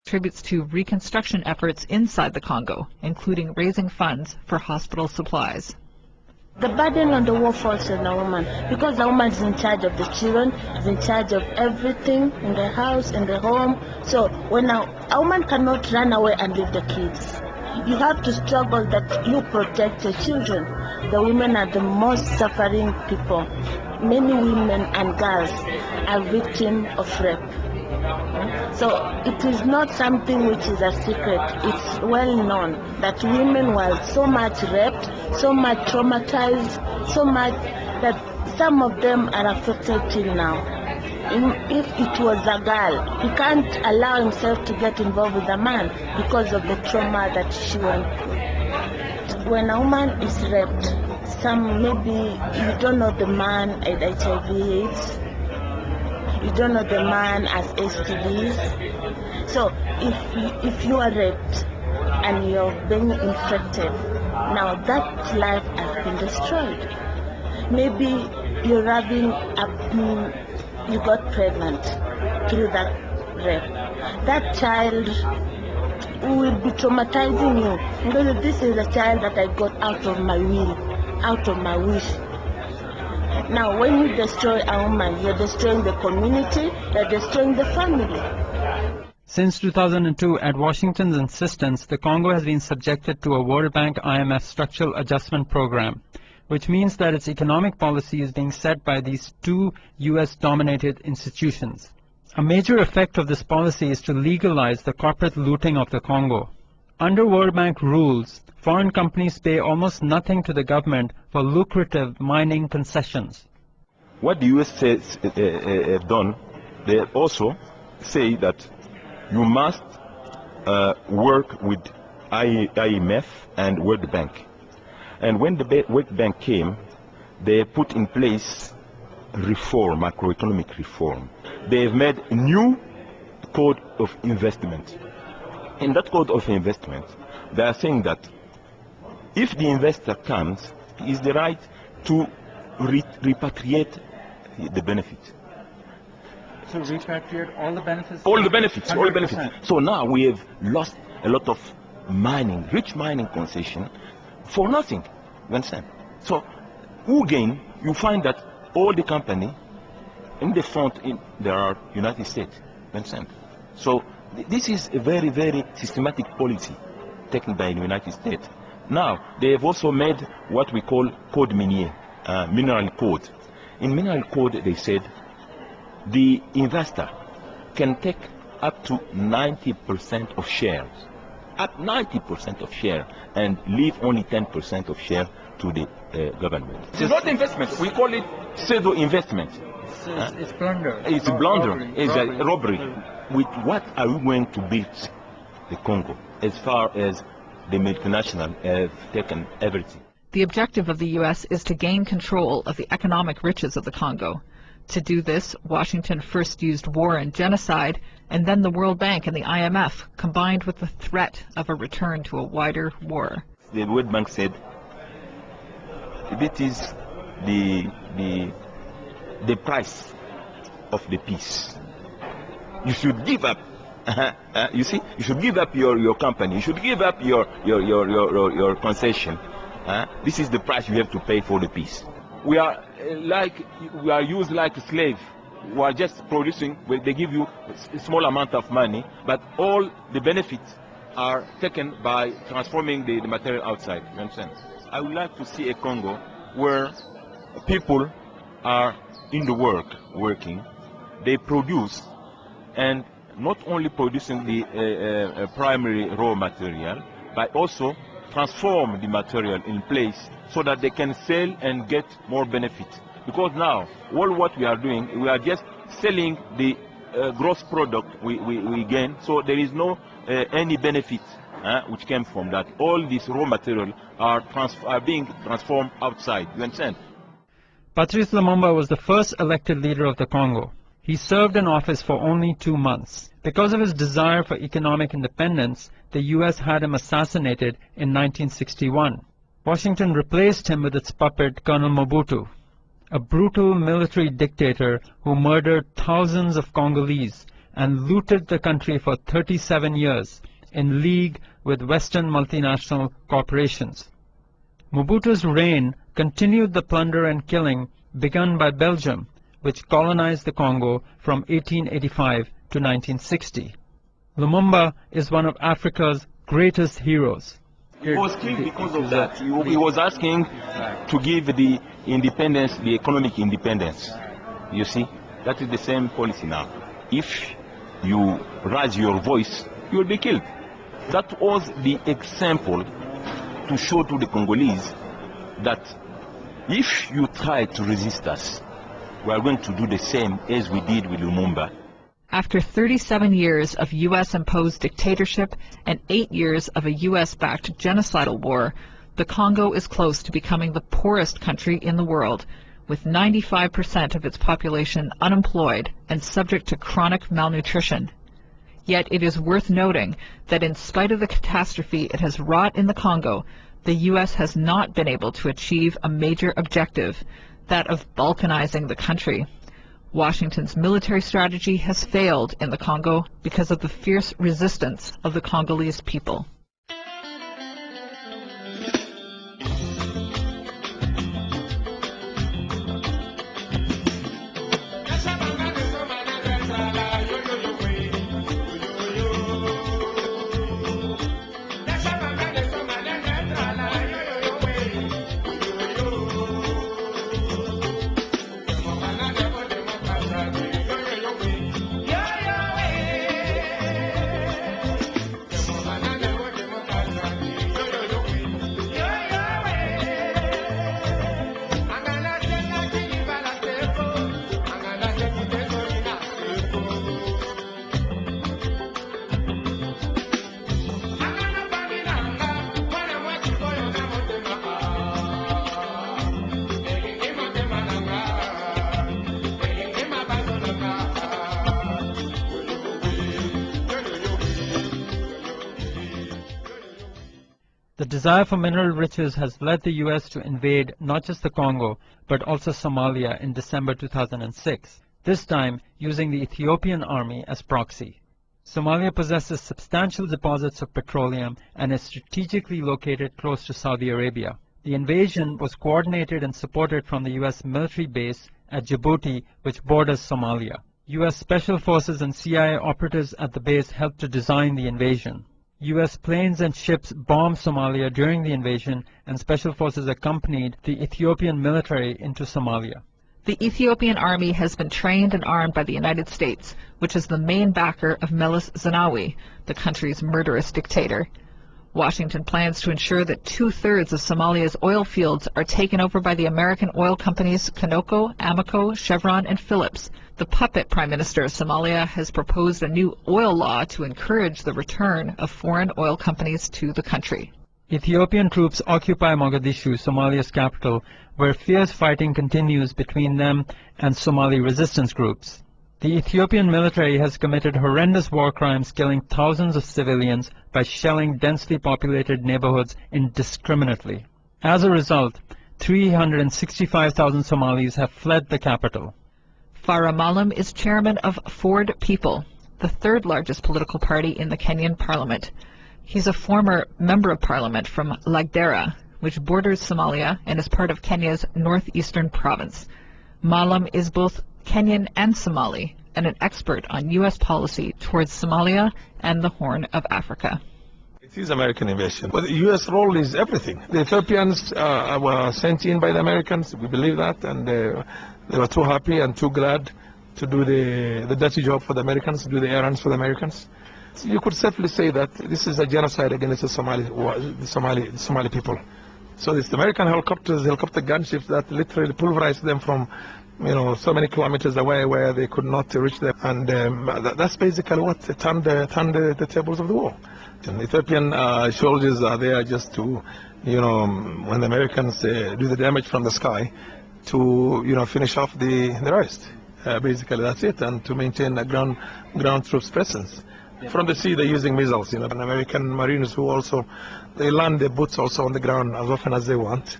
contributes to reconstruction efforts inside the Congo, including raising funds for hospital supplies. The burden on the war falls on the woman, because the woman is in charge of the children, is in charge of everything in the house, in the home. So when a woman cannot run away and leave the kids, you have to struggle that you protect your children. The women are the most suffering people. Many women and girls are victims of rape. So it is not something which is a secret. It's well known that women were so much raped, so much traumatized, so much that some of them are affected till now. If it was a girl, he can't allow himself to get involved with a man because of the trauma that she went through. When a woman is raped, maybe you don't know the man had HIV/AIDS, you don't know the man has STDs. So if you are raped and you're being infected, now that life has been destroyed. Maybe you're you got pregnant through that rape. That child will be traumatizing you, because this is a child that I got out of my will, out of my wish. Now, when you destroy a woman, you're destroying the community, you're destroying the family. Since 2002, at Washington's insistence, the Congo has been subjected to a World Bank IMF structural adjustment program, which means that its economic policy is being set by these two US-dominated institutions. A major effect of this policy is to legalize the corporate looting of the Congo. Under World Bank rules, foreign companies pay almost nothing to the government for lucrative mining concessions. What the US have done, they also say that you must work with IMF and World Bank. And when the World Bank came, they put in place reform, macroeconomic reform. They have made a new code of investment. In that code of investment, they are saying that if the investor comes, he is the right to repatriate the benefit. So repatriate all the benefits? All the benefits, 100%. All the benefits. So now we have lost a lot of mining, rich mining concession for nothing, you understand? So who gain? You find that all the company in the front, there are United States, you understand? So this is a very, very systematic policy taken by the United States. Now, they have also made what we call code minier, mineral code. In mineral code, they said the investor can take up to 90% of shares, up 90% of share, and leave only 10% of share to the government. It's not investment. We call it pseudo investment. It's plunder. It's blunder. It's a robbery. With what are we going to build the Congo as far as the multinational have taken everything? The objective of the U.S. is to gain control of the economic riches of the Congo. To do this, Washington first used war and genocide, and then the World Bank and the IMF, combined with the threat of a return to a wider war. The World Bank said, it is the price of the peace. You should give up. You see, you should give up your company. You should give up your concession. This is the price you have to pay for the peace. We are used like a slave. We are just producing. They give you a small amount of money, but all the benefits are taken by transforming the material outside. You understand? I would like to see a Congo where people are in the working. They produce, and not only producing the primary raw material, but also transform the material in place so that they can sell and get more benefit. Because now, all what we are doing, we are just selling the gross product we gain, so there is no any benefit which came from that. All these raw material are being transformed outside. You understand? Patrice Lumumba was the first elected leader of the Congo. He served in office for only 2 months. Because of his desire for economic independence, the U.S. had him assassinated in 1961. Washington replaced him with its puppet, Colonel Mobutu, a brutal military dictator who murdered thousands of Congolese and looted the country for 37 years in league with Western multinational corporations. Mobutu's reign continued the plunder and killing begun by Belgium, which colonized the Congo from 1885 to 1960. Lumumba is one of Africa's greatest heroes. He was killed because of that. He was asking to give the independence, the economic independence. You see, that is the same policy now. If you raise your voice, you will be killed. That was the example to show to the Congolese that if you try to resist us, we are going to do the same as we did with Lumumba. After 37 years of U.S.-imposed dictatorship and 8 years of a U.S.-backed genocidal war, the Congo is close to becoming the poorest country in the world, with 95% of its population unemployed and subject to chronic malnutrition. Yet it is worth noting that in spite of the catastrophe it has wrought in the Congo, the U.S. has not been able to achieve a major objective, that of balkanizing the country. Washington's military strategy has failed in the Congo because of the fierce resistance of the Congolese people. The desire for mineral riches has led the U.S. to invade not just the Congo, but also Somalia in December 2006, this time using the Ethiopian army as proxy. Somalia possesses substantial deposits of petroleum and is strategically located close to Saudi Arabia. The invasion was coordinated and supported from the U.S. military base at Djibouti, which borders Somalia. U.S. Special Forces and CIA operatives at the base helped to design the invasion. U.S. planes and ships bombed Somalia during the invasion, and Special Forces accompanied the Ethiopian military into Somalia. The Ethiopian army has been trained and armed by the United States, which is the main backer of Meles Zenawi, the country's murderous dictator. Washington plans to ensure that 2/3 of Somalia's oil fields are taken over by the American oil companies Conoco, Amoco, Chevron, and Phillips. The puppet Prime Minister of Somalia has proposed a new oil law to encourage the return of foreign oil companies to the country. Ethiopian troops occupy Mogadishu, Somalia's capital, where fierce fighting continues between them and Somali resistance groups. The Ethiopian military has committed horrendous war crimes, killing thousands of civilians by shelling densely populated neighborhoods indiscriminately. As a result, 365,000 Somalis have fled the capital. Farah Malam is chairman of Ford People, the third largest political party in the Kenyan parliament. He's a former member of parliament from Lagdera, which borders Somalia and is part of Kenya's northeastern province. Malam is both Kenyan and Somali, and an expert on U.S. policy towards Somalia and the Horn of Africa. It is American invasion. But the U.S. role is everything. The Ethiopians were sent in by the Americans, we believe that, and they were too happy and too glad to do the dirty job for the Americans, do the errands for the Americans. So you could safely say that this is a genocide against the Somali people. So it's the American helicopter gunships that literally pulverized them from, so many kilometers away where they could not reach them. And that's basically what turned the tables of the war. And Ethiopian soldiers are there just to, when the Americans do the damage from the sky, to, finish off the rest. Basically, that's it, and to maintain a ground troops presence. From the sea, they're using missiles, and American Marines who also, they land their boots also on the ground as often as they want.